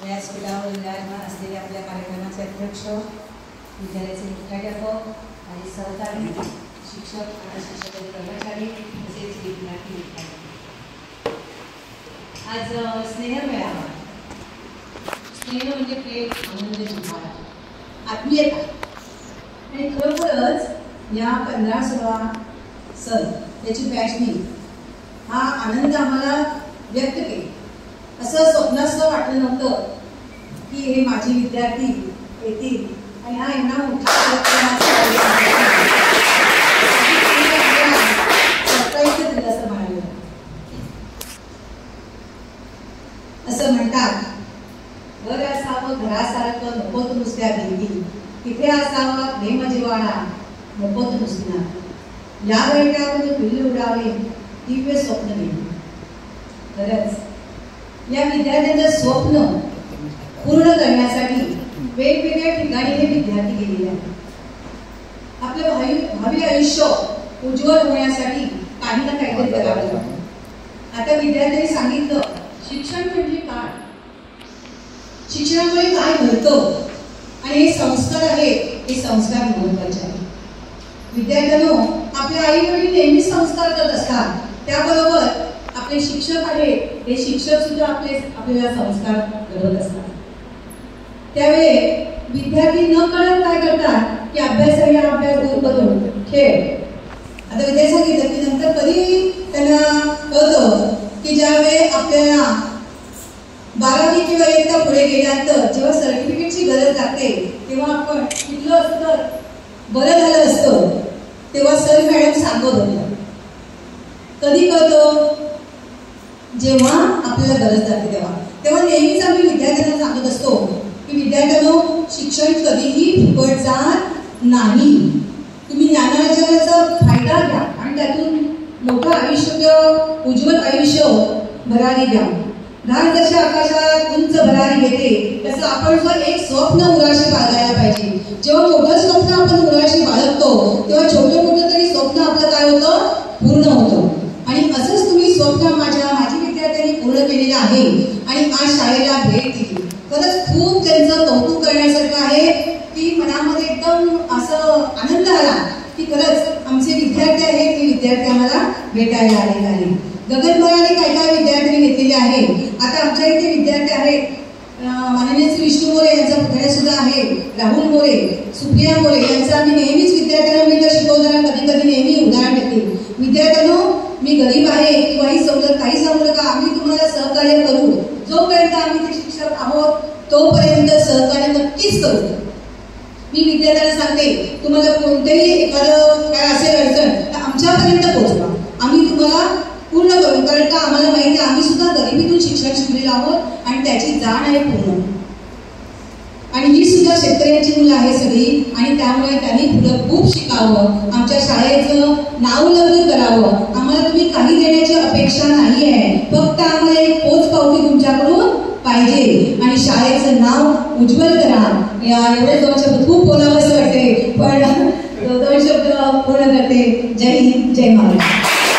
व्यासपीठावर विराजमान असलेले आपल्या कार्यक्रमाचे अध्यक्ष, विद्यालयाचे मुख्याध्यापक आणि सहकारी शिक्षक आणि शिक्षक कर्मचारी तसेच विद्यार्थी आज स्नेह मेळावा. स्नेह म्हणजे प्रेम, आनंद, जिव्हाळा, आत्मीयता आणि खरोखरच या 15-16 सण त्याची बॅचनी हा आनंद आम्हाला व्यक्त केला. असं स्वप्नास्थ वाटलं नव्हतं की हे माझे विद्यार्थी येतील आणि हा यांना मोठा असं म्हणाले. असं म्हणतात, घर असावं घरासारखं नको तू नुसत्या भिंती, तिथे असावा प्रेम जिव्हाळा नको तू नुसती ना. या बैठ्यावर पिल्लू उडावे दिव्य स्वप्न घेणे. खरंच या विद्यार्थ्यांचं स्वप्न पूर्ण करण्यासाठी वेगवेगळ्या ठिकाणी हे विद्यार्थी गेलेले आहेत. आपलं भावी आयुष्य उज्ज्वल होण्यासाठी काही ना काहीतरी करावं लागतं. आता विद्यार्थ्यांनी सांगितलं शिक्षण म्हणजे काय, शिक्षणामुळे काय घडतं आणि हे संस्कार आहेत, हे संस्कार महत्त्वाचे आहेत. विद्यार्थ्यांनो, आपले आई वडील नेहमी संस्कार करत असतात, त्याबरोबर आपले शिक्षक आहेत, हे शिक्षक सुद्धा आपल्याला संस्कार करत असतात. त्यावेळी विद्यार्थी न कळत काय करतात की अभ्यास दूर करून खेळ. आता विद्यार्थी सांगितलं की नंतर कधी त्यांना कळतं की ज्यावेळी आपल्याला 12वी किंवा एकदा पुढे गेल्यानंतर जेव्हा सर्टिफिकेटची गरज लागते तेव्हा आपण शिकलो असतं बरं झालं असतं, तेव्हा सर मॅडम सांगत होत्या. कधी कळतो जेव्हा आपल्याला गरज लागते तेव्हा नेहमीच आम्ही विद्यार्थ्यांना सांगत असतो की विद्यार्थ्यांनो, शिक्षण कधीही फुकट जात नाही. तुम्ही ज्ञानार्जनाचा फायदा घ्या आणि त्यातून मोठं आयुष्य किंवा उज्ज्वल आयुष्य भरारी द्या. घाट जशी आकाशात उंच भरारी घेते तसं आपण जर एक स्वप्न मुलाशी बाळगायला पाहिजे. जेव्हा मोठं स्वप्न आपण मुलाशी बाळगतो तेव्हा छोटं मोठं तरी स्वप्न आपलं काय होतं, पूर्ण होतं. आणि असंच तुम्ही स्वप्न माझी विद्यार्थ्यांनी पूर्ण केलेलं आहे आणि आज शाळेला भेट दिली. खरंच खूप त्यांचं कौतुक करण्यासारखं आहे की मनामध्ये एकदम असं आनंद आला की खरंच आमचे विद्यार्थी आहेत, ते विद्यार्थी आम्हाला भेटायला आलेले आहेत. गगनभराने काय काय विद्यार्थ्यांनी घेतलेले आहे. आता आमच्या इथे विद्यार्थी आहेत, माननीय श्री विष्णू मोरे यांचा पुतण्या सुद्धा आहे, राहुल मोरे, सुप्रिया मोरे यांचा आम्ही नेहमीच विद्यार्थ्यांना मी तर शिकवताना कधी कधी नेहमी उदाहरण देते. विद्यार्थ्यांनो, मी गरीब आहे किंवा ही सवलत काही सांगू नका, आम्ही तुम्हाला सहकार्य करू. जोपर्यंत आम्ही ते शिक्षक आहोत तोपर्यंत सहकार्य नक्कीच करू. मी विद्यार्थ्यांना सांगते, तुम्हाला कोणतेही एखादं काय असेल अडचण तर आमच्यापर्यंत पोहोचवा, आम्ही तुम्हाला पूर्ण करू. कारण का आम्हाला माहिती आहे आम्ही सुद्धा गरिबीतून शिक्षण शिकलेलो आहोत आणि त्याची जाण आहे पूर्ण. आणि ही सुद्धा शेतकऱ्यांची मुलं आहे सगळी आणि त्यामुळे त्यांनी पुढं खूप शिकावं, आमच्या शाळेचं नावलौकिक करावं. आम्हाला तुम्ही काही देण्याची अपेक्षा नाही आहे, फक्त आम्हाला एक पोचपावती तुमच्याकडून पाहिजे आणि शाळेचं नाव उज्ज्वल करा. एवढे 2 शब्द खूप बोलावं असं वाटते, पण 2 शब्द पूर्ण करते. जय हिंद, जय महाराष्ट्र.